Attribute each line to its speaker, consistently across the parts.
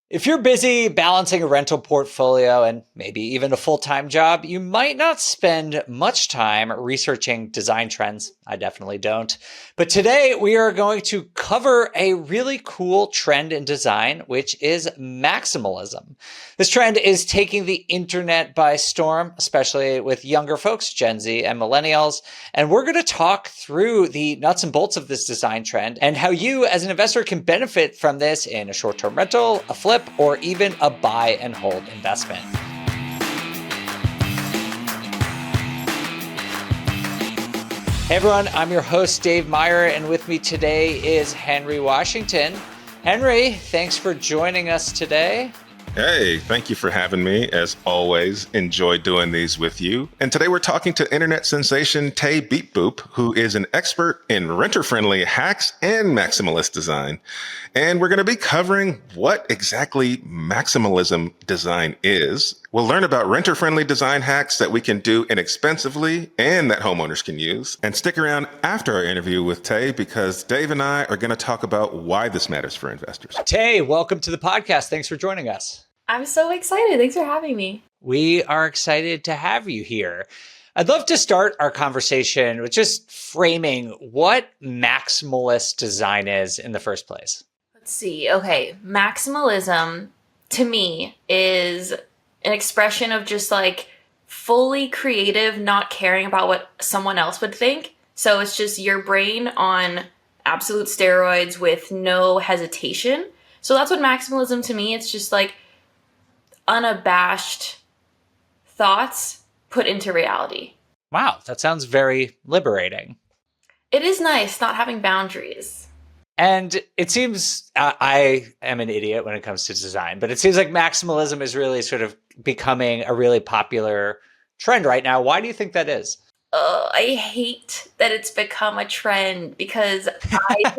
Speaker 1: If you're busy balancing a rental portfolio and maybe even a full-time job, you might not spend much time researching design trends. I definitely don't. But today we are going to cover a really cool trend in design, which is maximalism. This trend is taking the internet by storm, especially with younger folks, Gen Z and millennials. And we're going to talk through the nuts and bolts of this design trend and how you as an investor can benefit from this in a short-term rental, a flip, or even a buy and hold investment. Hey everyone, I'm your host, Dave Meyer, and with me today is Henry Washington. Henry, thanks for joining us today.
Speaker 2: Hey, thank you for having me. As always, enjoy doing these with you. And today we're talking to internet sensation Tay BeepBoop, who is an expert in renter-friendly hacks and maximalist design. And we're going to be covering what exactly maximalism design is. We'll learn about renter-friendly design hacks that we can do inexpensively and that homeowners can use. And stick around after our interview with Tay because Dave and I are going to talk about why this matters for investors.
Speaker 1: Tay, welcome to the podcast. Thanks for joining us.
Speaker 3: I'm so excited. Thanks for having me.
Speaker 1: We are excited to have you here. I'd love to start our conversation with just framing what maximalist design is in the first place.
Speaker 3: Let's see. Okay. Maximalism to me is an expression of just like fully creative, not caring about what someone else would think. So it's just your brain on absolute steroids with no hesitation. So that's what maximalism to me, it's just like unabashed thoughts put into reality.
Speaker 1: Wow, that sounds very liberating.
Speaker 3: It is nice not having boundaries.
Speaker 1: And it seems, I am an idiot when it comes to design, but it seems like maximalism is really sort of becoming a really popular trend right now. Why do you think that is?
Speaker 3: I hate that it's become a trend because I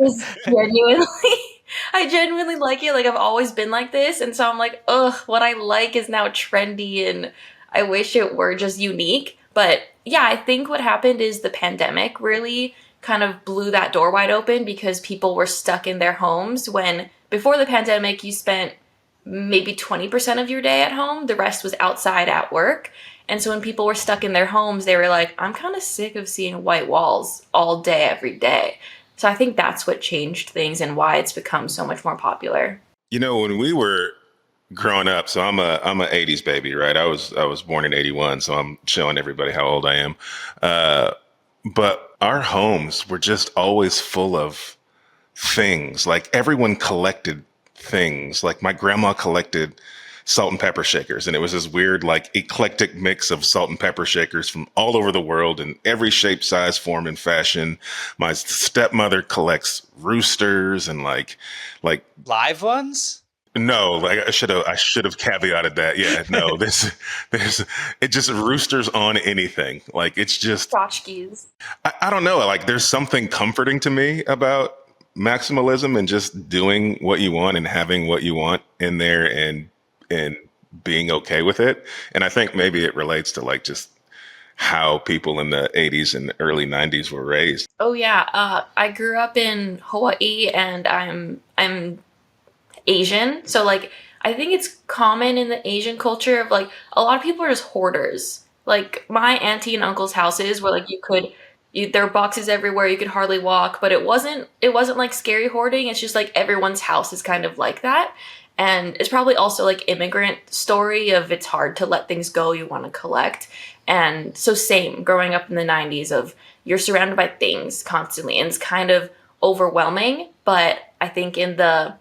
Speaker 3: genuinely like it. Like I've always been like this. And so I'm like, what I like is now trendy and I wish it were just unique. But yeah, I think what happened is the pandemic really kind of blew that door wide open because people were stuck in their homes when before the pandemic, you spent maybe 20% of your day at home. The rest was outside at work. And so when people were stuck in their homes, they were like, I'm kind of sick of seeing white walls all day, every day. So I think that's what changed things and why it's become so much more popular.
Speaker 2: You know, when we were growing up, so I'm a 80s baby, right? I was born in 81, so I'm showing everybody how old I am. But our homes were just always full of things. Like everyone collected things. Like my grandma collected salt and pepper shakers. And it was this weird, like eclectic mix of salt and pepper shakers from all over the world in every shape, size, form, and fashion. My stepmother collects roosters and like
Speaker 1: Live ones?
Speaker 2: no, like I should have caveated that. Yeah, no, there's it just roosters on anything. Like it's just
Speaker 3: Tchotchkes.
Speaker 2: I don't know. Like there's something comforting to me about maximalism and just doing what you want and having what you want in there and being okay with it. And I think maybe it relates to like just how people in the 80s and early 90s were raised.
Speaker 3: Oh yeah, I grew up in Hawaii and I'm Asian. So like I think it's common in the Asian culture of like a lot of people are just hoarders. Like my auntie and uncle's houses where like there were boxes everywhere, you could hardly walk, but it wasn't like scary hoarding. It's just like everyone's house is kind of like that. And it's probably also like immigrant story of it's hard to let things go, you want to collect. And so same growing up in the 90s of you're surrounded by things constantly and it's kind of overwhelming. But I think in the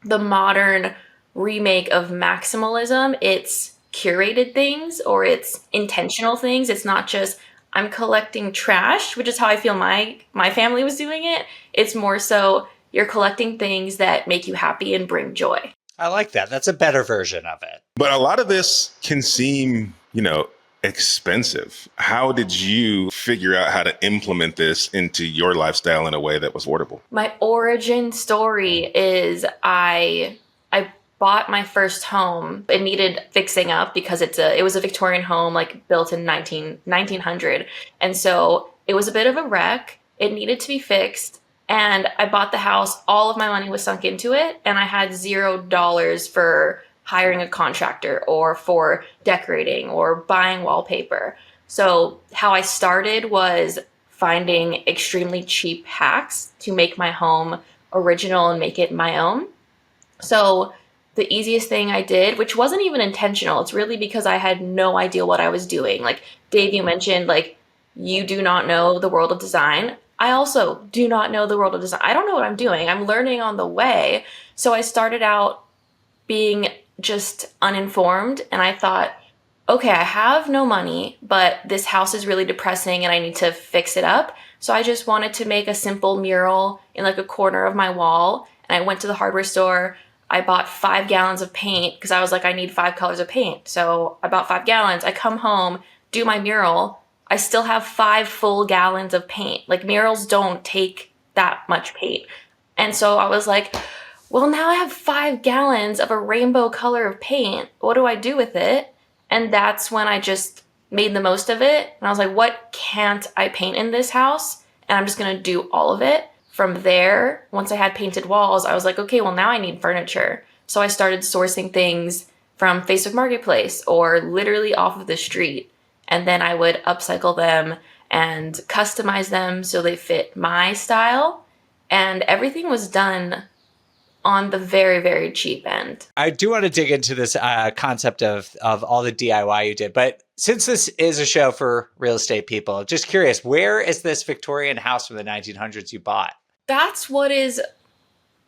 Speaker 3: modern remake of maximalism, it's curated things or it's intentional things. It's not just I'm collecting trash, which is how I feel my family was doing it. It's more so you're collecting things that make you happy and bring joy.
Speaker 1: I like that. That's a better version of it.
Speaker 2: But a lot of this can seem, expensive. How did you figure out how to implement this into your lifestyle in a way that was affordable?
Speaker 3: My origin story is I bought my first home. It needed fixing up because it was a Victorian home, like built in 1900. And so it was a bit of a wreck. It needed to be fixed. And I bought the house, all of my money was sunk into it, and I had $0 for hiring a contractor or for decorating or buying wallpaper. So how I started was finding extremely cheap hacks to make my home original and make it my own. So the easiest thing I did, which wasn't even intentional, it's really because I had no idea what I was doing. Like Dave, you mentioned, like, you do not know the world of design. I also do not know the world of design. I don't know what I'm doing. I'm learning on the way. So I started out being just uninformed, and I thought, okay, I have no money, but this house is really depressing and I need to fix it up. So I just wanted to make a simple mural in like a corner of my wall. And I went to the hardware store. I bought 5 gallons of paint because I was like, I need 5 colors of paint. So I bought 5 gallons. I come home, do my mural. I still have 5 full gallons of paint. Like, murals don't take that much paint. And so I was like, well, now I have 5 gallons of a rainbow color of paint. What do I do with it? And that's when I just made the most of it. And I was like, what can't I paint in this house? And I'm just going to do all of it. From there, once I had painted walls, I was like, okay, well, now I need furniture. So I started sourcing things from Facebook Marketplace or literally off of the street. And then I would upcycle them and customize them so they fit my style. And everything was done on the very, very cheap end.
Speaker 1: I do want to dig into this concept of all the DIY you did, but since this is a show for real estate people, just curious, where is this Victorian house from the 1900s you bought?
Speaker 3: That's what is,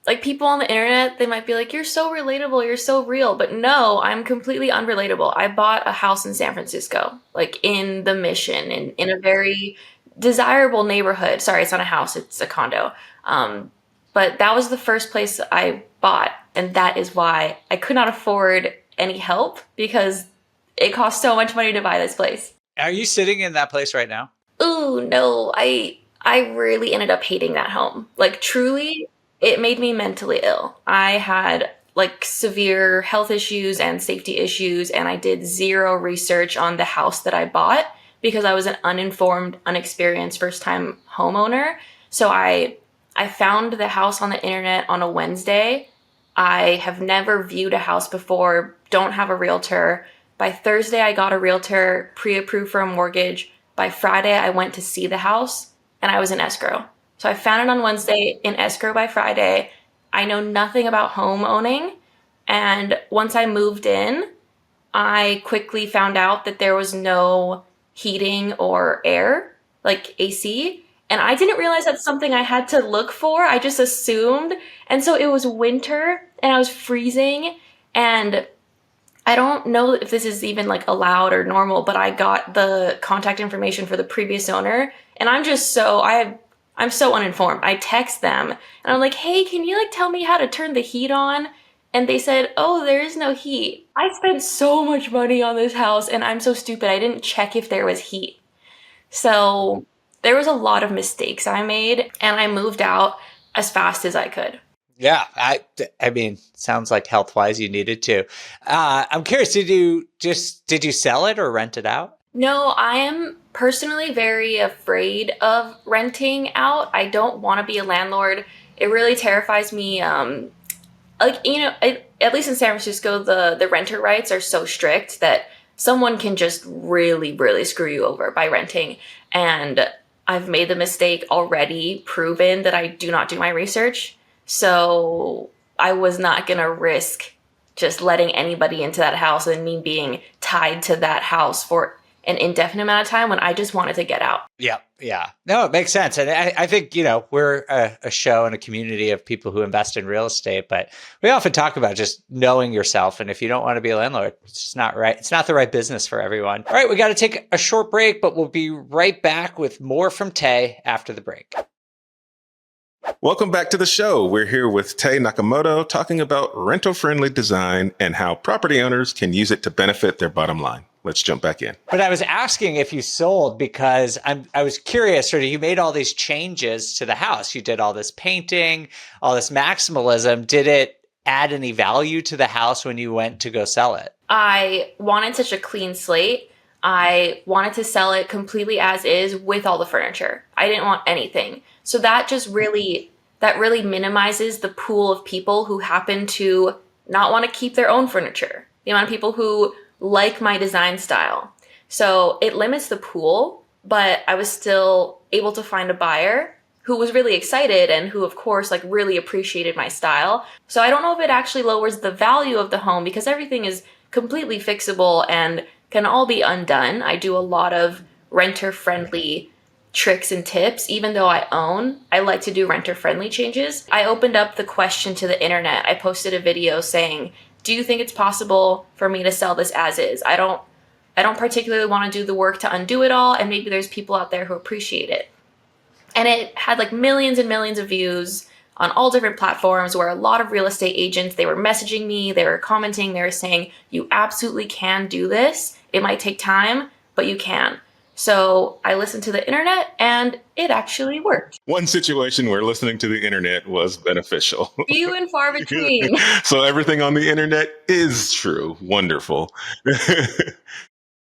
Speaker 3: like, people on the internet, they might be like, you're so relatable, you're so real. But no, I'm completely unrelatable. I bought a house in San Francisco, like in the Mission, in a very desirable neighborhood. Sorry, it's not a house, it's a condo. But that was the first place I bought. And that is why I could not afford any help, because it cost so much money to buy this place.
Speaker 1: Are you sitting in that place right now?
Speaker 3: Ooh, no, I really ended up hating that home. Like, truly, it made me mentally ill. I had like severe health issues and safety issues, and I did zero research on the house that I bought because I was an uninformed, unexperienced first-time homeowner. So I found the house on the internet on a Wednesday. I have never viewed a house before, don't have a realtor. By Thursday, I got a realtor, pre-approved for a mortgage. By Friday, I went to see the house, and I was in escrow. So I found it on Wednesday, in escrow by Friday. I know nothing about home owning. And once I moved in, I quickly found out that there was no heating or air, like AC. And I didn't realize that's something I had to look for. I just assumed. And so it was winter and I was freezing. And I don't know if this is even like allowed or normal, but I got the contact information for the previous owner. And I'm so uninformed. I text them and I'm like, hey, can you like tell me how to turn the heat on? And they said, oh, there is no heat. I spent so much money on this house and I'm so stupid. I didn't check if there was heat. So there was a lot of mistakes I made, and I moved out as fast as I could.
Speaker 1: Yeah, I mean, sounds like health-wise you needed to. I'm curious, did you sell it or rent it out?
Speaker 3: No, I am personally very afraid of renting out. I don't want to be a landlord. It really terrifies me. At least in San Francisco, the renter rights are so strict that someone can just really, really screw you over by renting. And I've made the mistake already, proven that I do not do my research. So I was not going to risk just letting anybody into that house and me being tied to that house for an indefinite amount of time when I just wanted to get out.
Speaker 1: Yeah. No, it makes sense. And I think, we're a show and a community of people who invest in real estate, but we often talk about just knowing yourself. And if you don't want to be a landlord, it's just not right. It's not the right business for everyone. All right, we got to take a short break, but we'll be right back with more from Tay after the break.
Speaker 2: Welcome back to the show. We're here with Tay Nakamoto talking about rental-friendly design and how property owners can use it to benefit their bottom line. Let's jump back in.
Speaker 1: But I was asking if you sold because I was curious, sort of, you made all these changes to the house. You did all this painting, all this maximalism. Did it add any value to the house when you went to go sell it?
Speaker 3: I wanted such a clean slate. I wanted to sell it completely as is with all the furniture. I didn't want anything. So that really minimizes the pool of people who happen to not want to keep their own furniture. The amount of people who like my design style. So it limits the pool, but I was still able to find a buyer who was really excited and who, of course, like really appreciated my style. So I don't know if it actually lowers the value of the home because everything is completely fixable and can all be undone. I do a lot of renter-friendly tricks and tips. Even though I own, I like to do renter-friendly changes. I opened up the question to the internet. I posted a video saying, do you think it's possible for me to sell this as is? I don't particularly want to do the work to undo it all, and maybe there's people out there who appreciate it. And it had like millions and millions of views on all different platforms where a lot of real estate agents, they were messaging me, they were commenting, they were saying, you absolutely can do this. It might take time, but you can. So I listened to the internet and it actually worked.
Speaker 2: One situation where listening to the internet was beneficial.
Speaker 3: Few and far between.
Speaker 2: So everything on the internet is true. Wonderful.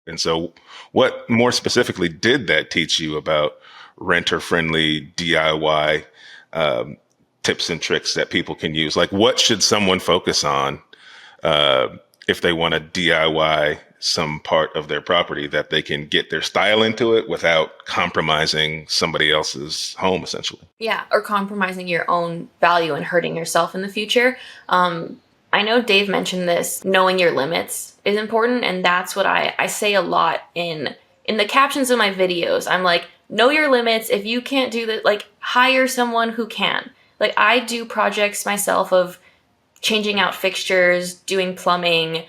Speaker 2: And so what more specifically did that teach you about renter-friendly DIY tips and tricks that people can use? Like, what should someone focus on if they want to DIY some part of their property that they can get their style into it without compromising somebody else's home, essentially?
Speaker 3: Yeah, or compromising your own value and hurting yourself in the future. I know Dave mentioned this, knowing your limits is important, and that's what I say a lot in the captions of my videos. I'm like, know your limits. If you can't do that, like, hire someone who can. Like, I do projects myself of changing out fixtures, doing plumbing,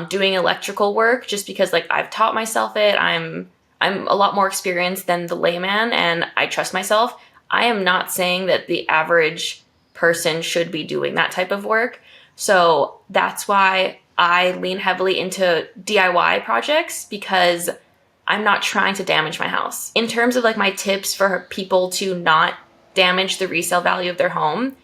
Speaker 3: doing electrical work, just because like I've taught myself it. I'm a lot more experienced than the layman, and I trust myself. I am not saying that the average person should be doing that type of work. So that's why I lean heavily into DIY projects, because I'm not trying to damage my house. In terms of like my tips for people to not damage the resale value of their home,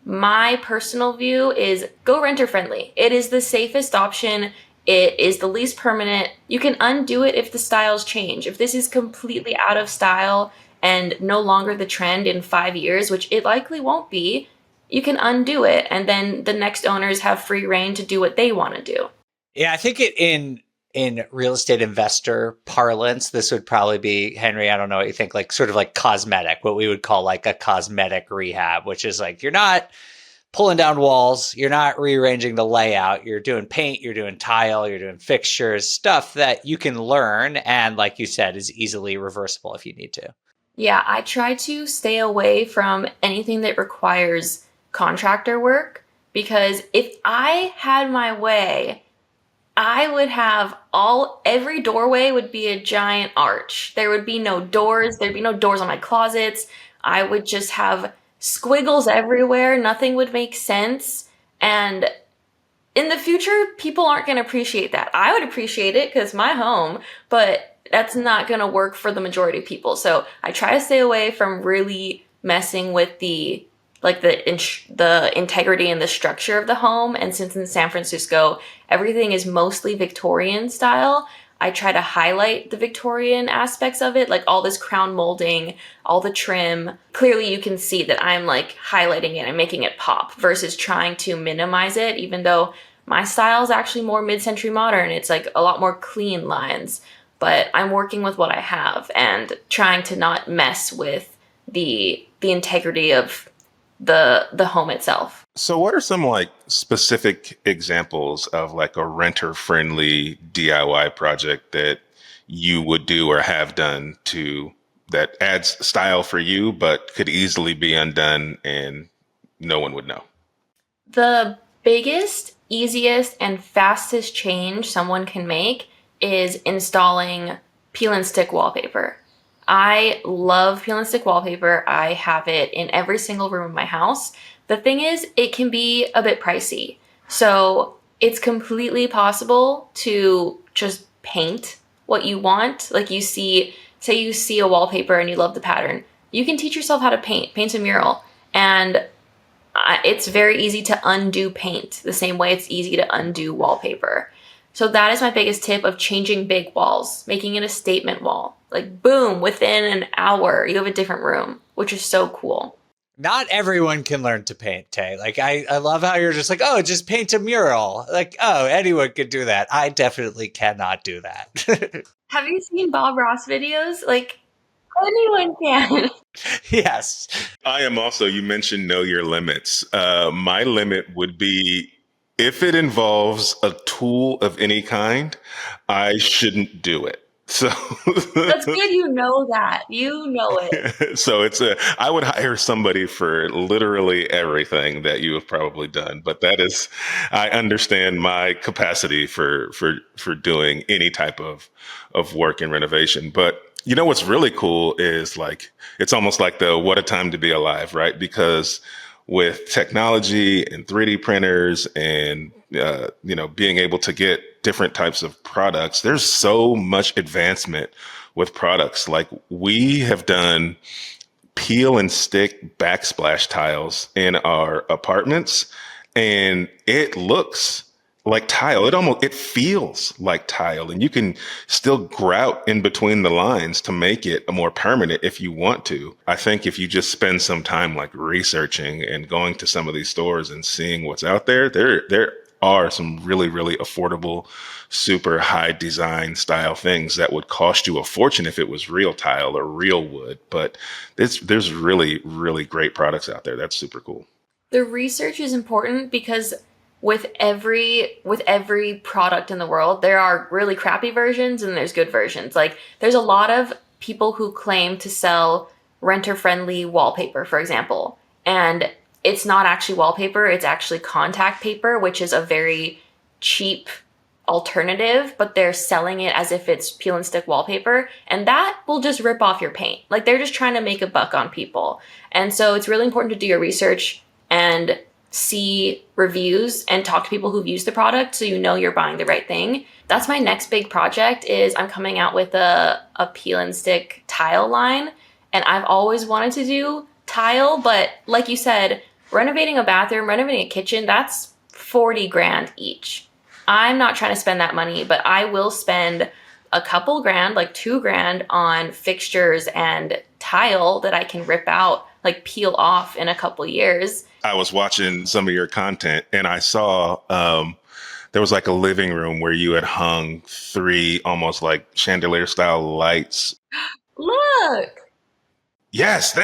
Speaker 3: my personal view is go renter friendly. It is the safest option. It is the least permanent. You can undo it if the styles change. If this is completely out of style and no longer the trend in 5 years, which it likely won't be, you can undo it. And then the next owners have free reign to do what they want to do.
Speaker 1: Yeah, I think in real estate investor parlance, this would probably be, Henry, I don't know what you think, like sort of like cosmetic, what we would call like a cosmetic rehab, which is like, you're not pulling down walls, you're not rearranging the layout, you're doing paint, you're doing tile, you're doing fixtures, stuff that you can learn. And like you said, is easily reversible if you need to.
Speaker 3: Yeah, I try to stay away from anything that requires contractor work, because if I had my way, I would have every doorway would be a giant arch. There would be no doors. There'd be no doors on my closets. I would just have squiggles everywhere. Nothing would make sense. And in the future, people aren't going to appreciate that. I would appreciate it because my home, but that's not going to work for the majority of people. So I try to stay away from really messing with the integrity and the structure of the home. And since in San Francisco, everything is mostly Victorian style, I try to highlight the Victorian aspects of it, like all this crown molding, all the trim. Clearly you can see that I'm like highlighting it and making it pop versus trying to minimize it, even though my style is actually more mid-century modern. It's like a lot more clean lines, but I'm working with what I have and trying to not mess with the integrity of the home itself.
Speaker 2: So what are some like specific examples of like a renter friendly DIY project that you would do or have done that adds style for you, but could easily be undone and no one would know?
Speaker 3: The biggest, easiest, and fastest change someone can make is installing peel and stick wallpaper. I love peel and stick wallpaper. I have it in every single room of my house. The thing is, it can be a bit pricey. So it's completely possible to just paint what you want. Like say you see a wallpaper and you love the pattern. You can teach yourself how to paint a mural. And it's very easy to undo paint the same way it's easy to undo wallpaper. So that is my biggest tip of changing big walls, making it a statement wall. Like boom, within an hour, you have a different room, which is so cool.
Speaker 1: Not everyone can learn to paint, Tay. Like, I love how you're just like, oh, just paint a mural. Like, oh, anyone could do that. I definitely cannot do that.
Speaker 3: Have you seen Bob Ross videos? Like, anyone can.
Speaker 1: Yes.
Speaker 2: I am also, you mentioned know your limits. My limit would be if it involves a tool of any kind, I shouldn't do it. So
Speaker 3: That's good. You know that. You know it.
Speaker 2: so I would hire somebody for literally everything that you have probably done, but I understand my capacity for doing any type of work and renovation. But you know, what's really cool is like, it's almost like the what a time to be alive, right? Because with technology and 3D printers and, being able to get different types of products, there's so much advancement with products. Like we have done peel and stick backsplash tiles in our apartments, and it looks like tile. It feels like tile, and you can still grout in between the lines to make it more permanent if you want to. I think if you just spend some time like researching and going to some of these stores and seeing what's out there are some really, really affordable, super high design style things that would cost you a fortune if it was real tile or real wood. But there's really, really great products out there. That's super cool.
Speaker 3: The research is important because with every product in the world, there are really crappy versions and there's good versions. Like there's a lot of people who claim to sell renter-friendly wallpaper, for example, and it's not actually wallpaper, it's actually contact paper, which is a very cheap alternative, but they're selling it as if it's peel and stick wallpaper, and that will just rip off your paint. Like they're just trying to make a buck on people. And so it's really important to do your research and see reviews and talk to people who've used the product so you know you're buying the right thing. That's my next big project. Is I'm coming out with a peel and stick tile line, and I've always wanted to do tile, but like you said, renovating a bathroom, renovating a kitchen, that's 40 grand each. I'm not trying to spend that money, but I will spend a couple grand, like $2,000 on fixtures and tile that I can rip out, like peel off in a couple years.
Speaker 2: I was watching some of your content and I saw there was like a living room where you had hung 3 almost like chandelier style lights.
Speaker 3: Look.
Speaker 2: Yes,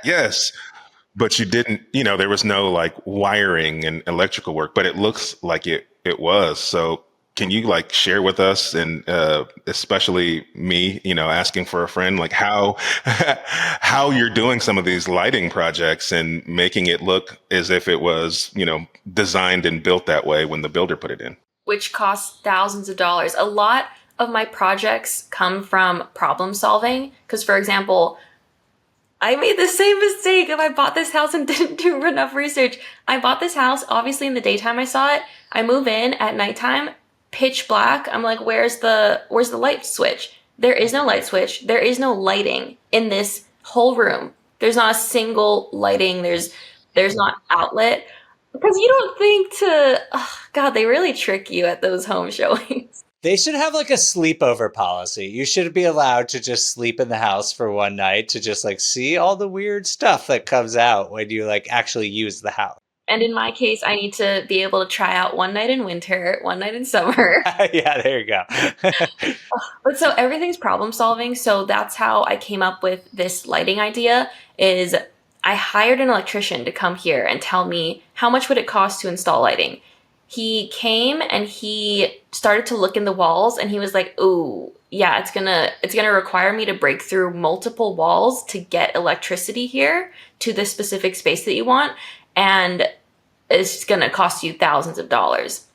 Speaker 2: yes. But you didn't, there was no like wiring and electrical work, but it looks like it was. So can you like share with us, and especially me, asking for a friend, like how you're doing some of these lighting projects and making it look as if it was, designed and built that way when the builder put it in?
Speaker 3: Which costs thousands of dollars. A lot of my projects come from problem solving. Because, for example, I made the same mistake if I bought this house and didn't do enough research. I bought this house, obviously in the daytime I saw it. I move in at nighttime, pitch black. I'm like, where's the light switch? There is no light switch. There is no lighting in this whole room. There's not a single lighting. There's not outlet. Because you don't think God, they really trick you at those home showings.
Speaker 1: They should have like a sleepover policy. You should be allowed to just sleep in the house for one night to just like see all the weird stuff that comes out when you like actually use the house.
Speaker 3: And in my case, I need to be able to try out one night in winter, one night in summer.
Speaker 1: Yeah, there you go.
Speaker 3: But so everything's problem solving. So that's how I came up with this lighting idea. Is I hired an electrician to come here and tell me how much would it cost to install lighting. He came and he started to look in the walls and he was like, "Ooh, yeah, it's gonna require me to break through multiple walls to get electricity here to the specific space that you want, and it's gonna cost you thousands of dollars."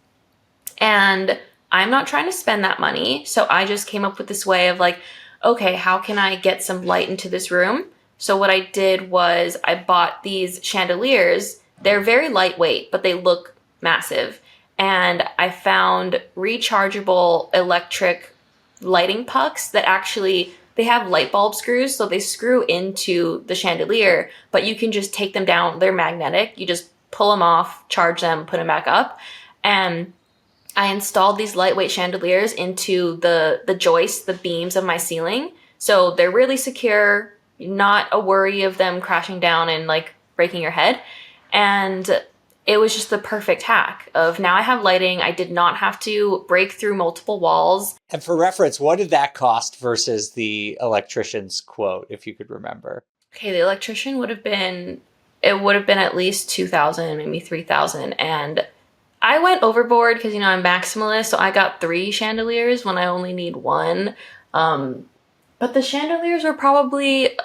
Speaker 3: And I'm not trying to spend that money, so I just came up with this way of like, okay, how can I get some light into this room? So what I did was I bought these chandeliers. They're very lightweight, but they look massive. And I found rechargeable electric lighting pucks that actually, they have light bulb screws, so they screw into the chandelier, but you can just take them down. They're magnetic. You just pull them off, charge them, put them back up. And I installed these lightweight chandeliers into the joists, the beams of my ceiling. So they're really secure, not a worry of them crashing down and like breaking your head. And it was just the perfect hack of now I have lighting. I did not have to break through multiple walls.
Speaker 1: And for reference, what did that cost versus the electrician's quote, if you could remember?
Speaker 3: Okay, the electrician would have been, it would have been at least 2,000, maybe 3,000. And I went overboard because, you know, I'm maximalist. So I got 3 chandeliers when I only need 1. But the chandeliers are probably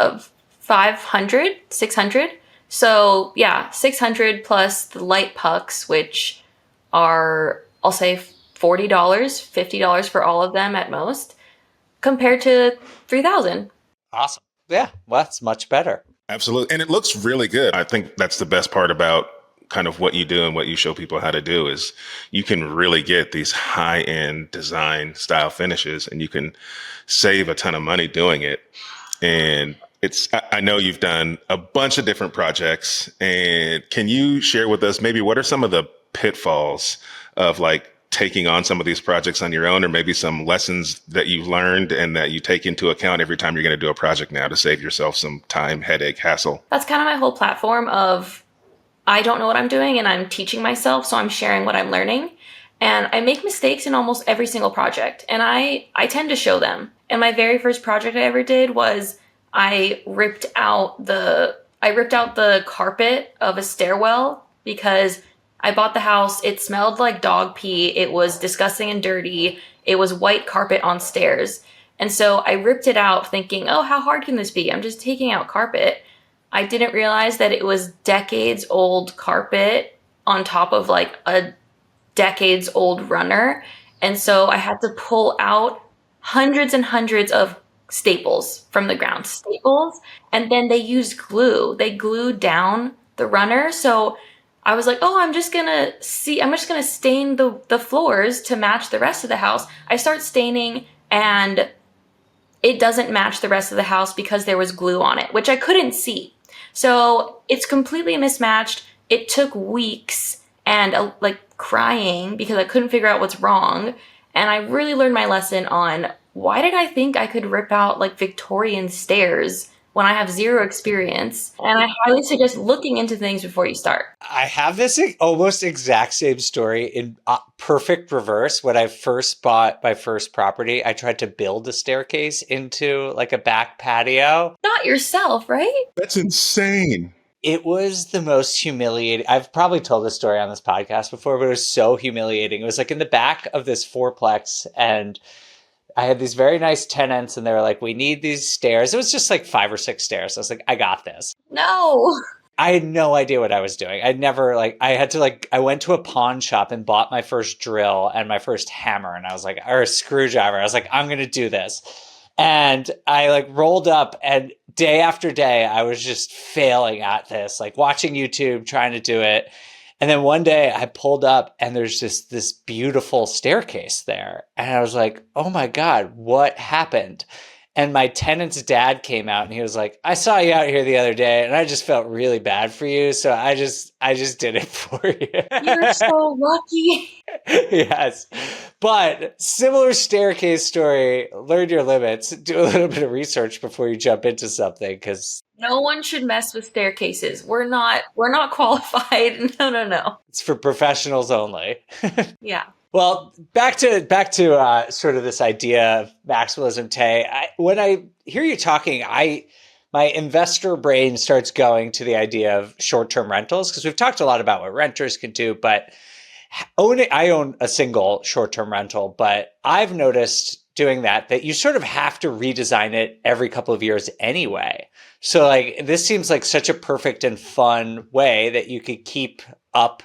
Speaker 3: 500, 600. So yeah, 600 plus the light pucks, which are, I'll say $40, $50 for all of them at most, compared to 3,000.
Speaker 1: Awesome. Yeah, well, that's much better.
Speaker 2: Absolutely. And it looks really good. I think that's the best part about kind of what you do and what you show people how to do is you can really get these high-end design style finishes and you can save a ton of money doing it. And I know you've done a bunch of different projects, and can you share with us maybe what are some of the pitfalls of like taking on some of these projects on your own, or maybe some lessons that you've learned and that you take into account every time you're going to do a project now to save yourself some time, headache, hassle?
Speaker 3: That's kind of my whole platform of I don't know what I'm doing and I'm teaching myself, so I'm sharing what I'm learning. And I make mistakes in almost every single project, and I tend to show them. And my very first project I ever did was I ripped out the carpet of a stairwell because I bought the house. It smelled like dog pee. It was disgusting and dirty. It was white carpet on stairs. And so I ripped it out thinking, oh, how hard can this be? I'm just taking out carpet. I didn't realize that it was decades old carpet on top of like a decades old runner. And so I had to pull out hundreds and hundreds of staples from the ground. Staples. And then they used glue. They glued down the runner. So I was like, oh, I'm just gonna stain the floors to match the rest of the house. I start staining and it doesn't match the rest of the house because there was glue on it, which I couldn't see. So it's completely mismatched. It took weeks and like crying because I couldn't figure out what's wrong. And I really learned my lesson on why did I think I could rip out like Victorian stairs when I have zero experience. And I highly suggest looking into things before you start.
Speaker 1: I have this almost exact same story in perfect reverse. When I first bought my first property, I tried to build a staircase into like a back patio.
Speaker 3: Not yourself, right?
Speaker 2: That's insane.
Speaker 1: It was the most humiliating. I've probably told this story on this podcast before, but it was so humiliating. It was like in the back of this fourplex, and I had these very nice tenants, and they were like, we need these stairs. It was just like 5 or 6 stairs. I was like, I got this.
Speaker 3: No.
Speaker 1: I had no idea what I was doing. I went to a pawn shop and bought my first drill and my first hammer, and I was like, or a screwdriver. I was like, I'm going to do this. And I like rolled up, and day after day, I was just failing at this, like watching YouTube, trying to do it. And then one day I pulled up and there's just this beautiful staircase there. And I was like, oh my God, what happened? And my tenant's dad came out and he was like, I saw you out here the other day and I just felt really bad for you. So I just did it for you.
Speaker 3: You're so lucky.
Speaker 1: Yes. But similar staircase story, learn your limits, do a little bit of research before you jump into something, because
Speaker 3: no one should mess with staircases. We're not qualified. No.
Speaker 1: It's for professionals only.
Speaker 3: Yeah.
Speaker 1: Well, back to sort of this idea of maximalism, Tay. When I hear you talking, my investor brain starts going to the idea of short-term rentals, because we've talked a lot about what renters can do, but I own a single short-term rental, but I've noticed doing that you sort of have to redesign it every couple of years anyway. So like this seems like such a perfect and fun way that you could keep up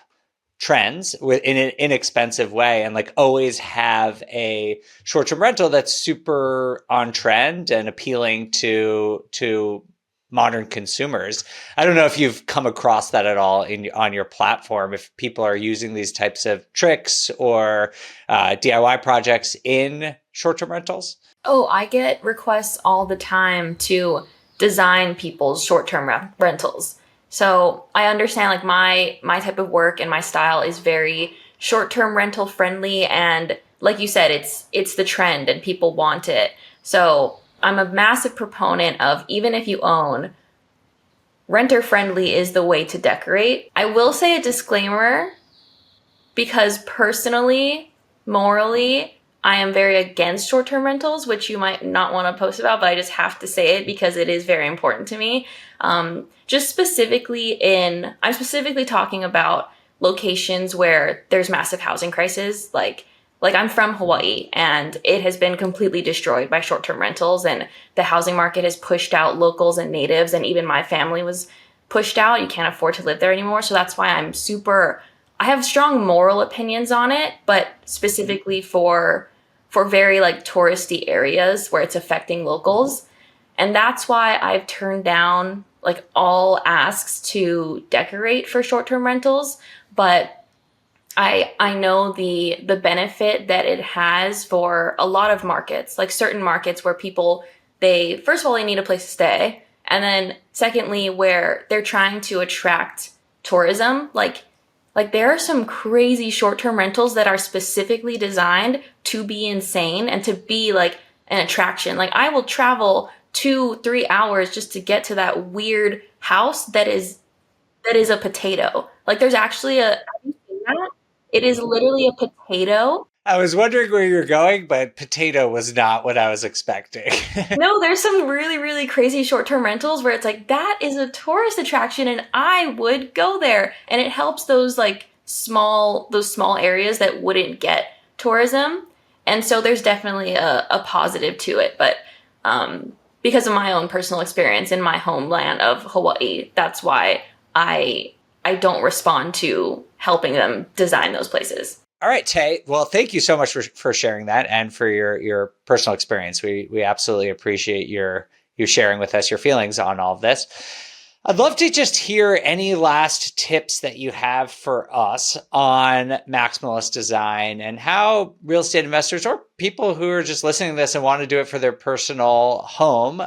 Speaker 1: trends in an inexpensive way and like always have a short-term rental that's super on trend and appealing to modern consumers. I don't know if you've come across that at all on your platform, if people are using these types of tricks or DIY projects in short-term rentals.
Speaker 3: Oh, I get requests all the time to design people's short-term rentals. So I understand like my type of work and my style is very short-term rental friendly, and like you said, it's the trend and people want it. So I'm a massive proponent of, even if you own, renter friendly is the way to decorate. I will say a disclaimer, because personally, morally, I am very against short-term rentals, which you might not want to post about, but I just have to say it because it is very important to me. I'm specifically talking about locations where there's massive housing crisis. Like I'm from Hawaii, and it has been completely destroyed by short-term rentals, and the housing market has pushed out locals and natives, and even my family was pushed out. You can't afford to live there anymore. So that's why I have strong moral opinions on it, but specifically for very like touristy areas where it's affecting locals. And that's why I've turned down like all asks to decorate for short-term rentals. But I know the benefit that it has for a lot of markets, like certain markets where people, they first of all, they need a place to stay. And then secondly, where they're trying to attract tourism, like there are some crazy short-term rentals that are specifically designed to be insane and to be like an attraction. Like I will travel 2-3 hours just to get to that weird house that is a potato. Like there's actually have you seen that? It is literally a potato.
Speaker 1: I was wondering where you're going, but potato was not what I was expecting.
Speaker 3: No, there's some really, really crazy short-term rentals where it's like, that is a tourist attraction and I would go there. And it helps those small areas that wouldn't get tourism. And so there's definitely a positive to it. But because of my own personal experience in my homeland of Hawaii, that's why I don't respond to helping them design those places.
Speaker 1: All right, Tay. Well, thank you so much for sharing that and for your personal experience. We absolutely appreciate you sharing with us your feelings on all of this. I'd love to just hear any last tips that you have for us on maximalist design and how real estate investors or people who are just listening to this and want to do it for their personal home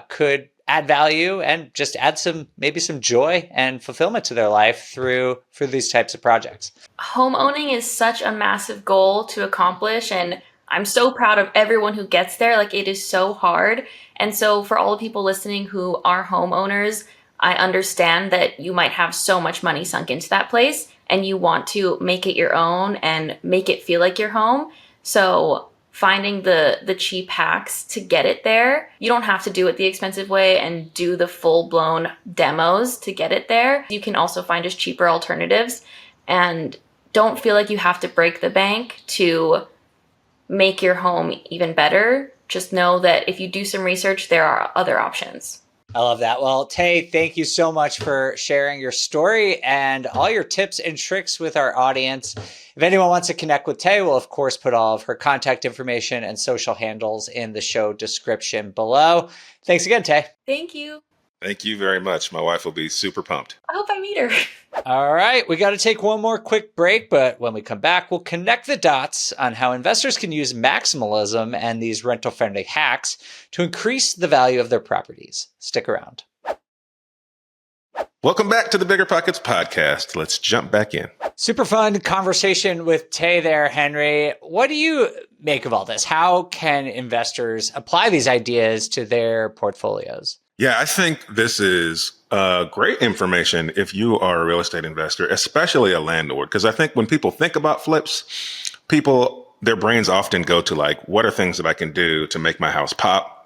Speaker 1: could add value and just add maybe some joy and fulfillment to their life through these types of projects.
Speaker 3: Home owning is such a massive goal to accomplish, and I'm so proud of everyone who gets there. Like, it is so hard. And so for all the people listening who are homeowners, I understand that you might have so much money sunk into that place and you want to make it your own and make it feel like your home. So finding the cheap hacks to get it there. You don't have to do it the expensive way and do the full-blown demos to get it there. You can also find just cheaper alternatives, and don't feel like you have to break the bank to make your home even better. Just know that if you do some research, there are other options.
Speaker 1: I love that. Well, Tay, thank you so much for sharing your story and all your tips and tricks with our audience. If anyone wants to connect with Tay, we'll of course put all of her contact information and social handles in the show description below. Thanks again, Tay.
Speaker 3: Thank you.
Speaker 2: Thank you very much. My wife will be super pumped.
Speaker 3: I hope I meet her.
Speaker 1: All right, we got to take one more quick break, but when we come back, we'll connect the dots on how investors can use maximalism and these rental-friendly hacks to increase the value of their properties. Stick around.
Speaker 2: Welcome back to the BiggerPockets podcast. Let's jump back in.
Speaker 1: Super fun conversation with Tay there, Henry. What do you make of all this? How can investors apply these ideas to their portfolios?
Speaker 2: Yeah, I think this is great information if you are a real estate investor, especially a landlord. Because I think when people think about flips, their brains often go to like, what are things that I can do to make my house pop?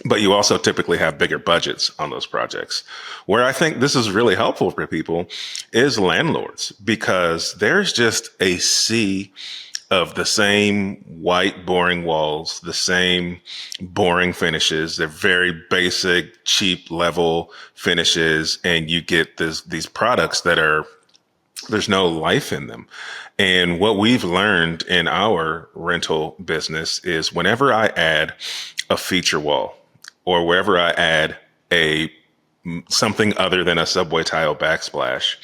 Speaker 2: But you also typically have bigger budgets on those projects. Where I think this is really helpful for people is landlords, because there's just a sea of the same white, boring walls, the same boring finishes. They're very basic, cheap level finishes. And you get these products that there's no life in them. And what we've learned in our rental business is whenever I add a feature wall or wherever I add something other than a subway tile backsplash,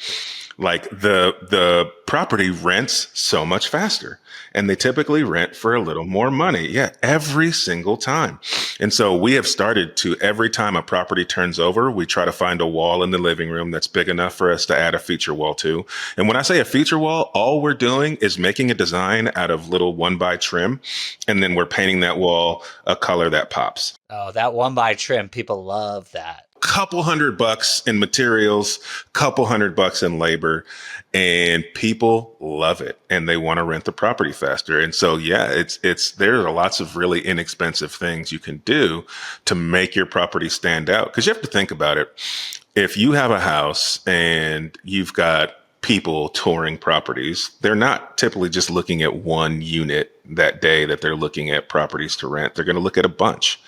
Speaker 2: Like the property rents so much faster, and they typically rent for a little more money. Yeah, every single time. And so we have started to, every time a property turns over, we try to find a wall in the living room that's big enough for us to add a feature wall to. And when I say a feature wall, all we're doing is making a design out of little 1x trim, and then we're painting that wall a color that pops.
Speaker 1: Oh, that 1x trim, people love that.
Speaker 2: Couple $100 in materials, couple $100 in labor, and people love it, and they want to rent the property faster. And so, yeah, there are lots of really inexpensive things you can do to make your property stand out. Because you have to think about it. If you have a house and you've got people touring properties, they're not typically just looking at one unit that day that they're looking at properties to rent. They're going to look at a bunch.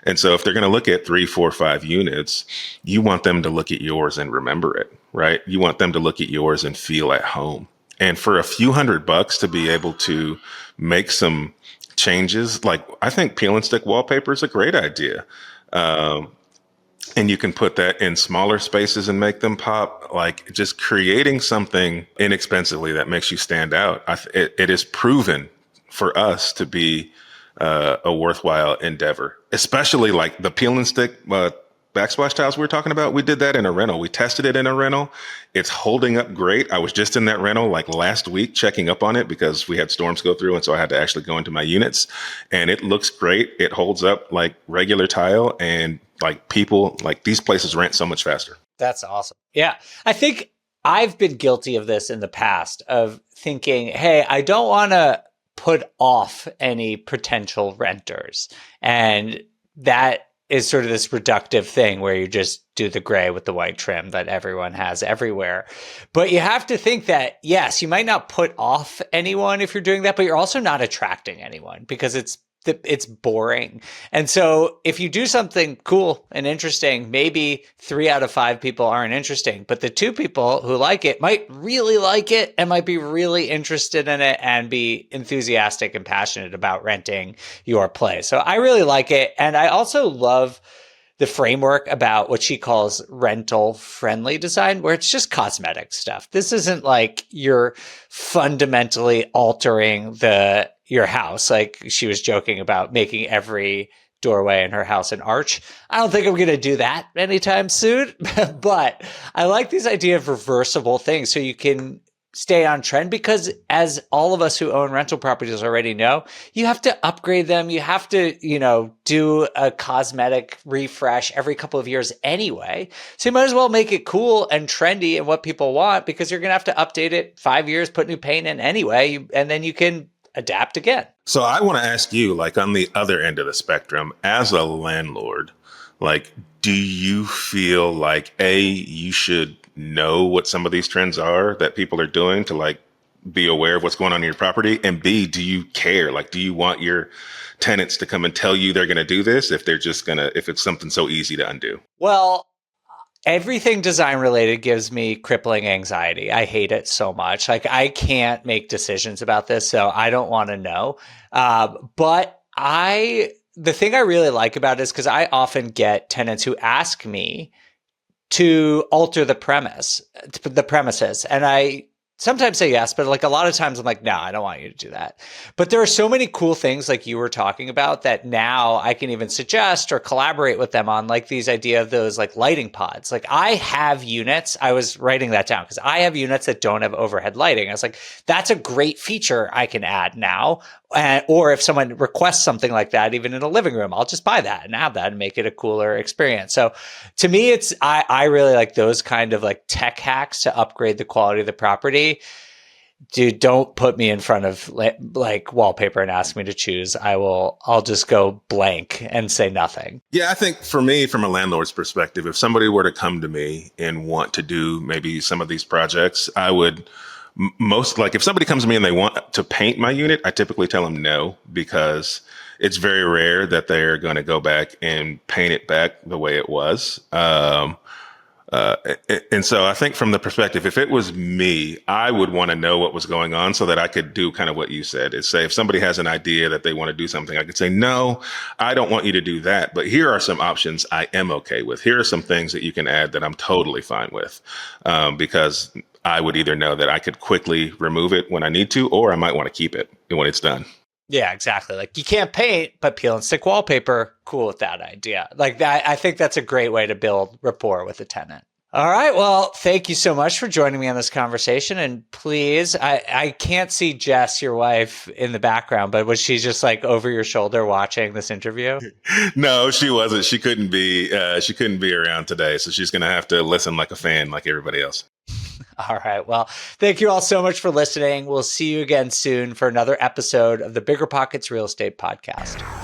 Speaker 2: And so if they're going to look at 3, 4, 5 units, you want them to look at yours and remember it, right? You want them to look at yours and feel at home. And for a few $100 to be able to make some changes, like I think peel and stick wallpaper is a great idea. And you can put that in smaller spaces and make them pop. Like just creating something inexpensively that makes you stand out. It is proven for us to be a worthwhile endeavor, especially like the peel and stick backsplash tiles we were talking about. We did that in a rental. We tested it in a rental. It's holding up great. I was just in that rental like last week checking up on it because we had storms go through. And so I had to actually go into my units, and it looks great. It holds up like regular tile, and like people, like these places rent so much faster.
Speaker 1: That's awesome. Yeah. I think I've been guilty of this in the past, of thinking, hey, I don't want to put off any potential renters. And that is sort of this reductive thing where you just do the gray with the white trim that everyone has everywhere. But you have to think that, yes, you might not put off anyone if you're doing that, but you're also not attracting anyone because it's boring. And so if you do something cool and interesting, maybe 3 out of 5 people aren't interesting, but the 2 people who like it might really like it and might be really interested in it and be enthusiastic and passionate about renting your place. So I really like it. And I also love the framework about what she calls rental friendly design, where it's just cosmetic stuff. This isn't like you're fundamentally altering your house. Like she was joking about making every doorway in her house an arch. I don't think I'm going to do that anytime soon, but I like this idea of reversible things so you can stay on trend, because as all of us who own rental properties already know, you have to upgrade them. You have to, do a cosmetic refresh every couple of years anyway. So you might as well make it cool and trendy and what people want, because you're going to have to update it 5 years, put new paint in anyway, and then you can adapt again.
Speaker 2: So I want to ask you, like on the other end of the spectrum, as a landlord, like, do you feel like you should know what some of these trends are that people are doing to like be aware of what's going on in your property? And B, do you care? Like, do you want your tenants to come and tell you they're going to do this if it's something so easy to undo?
Speaker 1: Well, everything design related gives me crippling anxiety. I hate it so much. Like I can't make decisions about this, so I don't want to know. But the thing I really like about it is because I often get tenants who ask me to alter the premises. And I sometimes say yes, but like a lot of times I'm like, no, I don't want you to do that. But there are so many cool things like you were talking about that now I can even suggest or collaborate with them on, like these idea of those like lighting pods. Like I have units, I was writing that down because I have units that don't have overhead lighting. I was like, that's a great feature I can add now. Or if someone requests something like that, even in a living room, I'll just buy that and add that and make it a cooler experience. So to me, I really like those kind of like tech hacks to upgrade the quality of the property. Dude, don't put me in front of like wallpaper and ask me to choose. I'll just go blank and say nothing.
Speaker 2: Yeah, I think for me, from a landlord's perspective, if somebody were to come to me and want to do maybe some of these projects, I would if somebody comes to me and they want to paint my unit, I typically tell them no, because it's very rare that they're going to go back and paint it back the way it was. And so I think from the perspective, if it was me, I would want to know what was going on so that I could do kind of what you said, is say, if somebody has an idea that they want to do something, I could say, no, I don't want you to do that. But here are some options I am okay with. Here are some things that you can add that I'm totally fine with. Because I would either know that I could quickly remove it when I need to, or I might want to keep it when it's done.
Speaker 1: Yeah, exactly. Like you can't paint, but peel and stick wallpaper. Cool with that idea. Like that, I think that's a great way to build rapport with a tenant. All right. Well, thank you so much for joining me on this conversation. And please, I can't see Jess, your wife, in the background, but was she just like over your shoulder watching this interview?
Speaker 2: No, she wasn't. She couldn't be. She couldn't be around today, so she's going to have to listen like a fan, like everybody else.
Speaker 1: All right. Well, thank you all so much for listening. We'll see you again soon for another episode of the BiggerPockets Real Estate Podcast.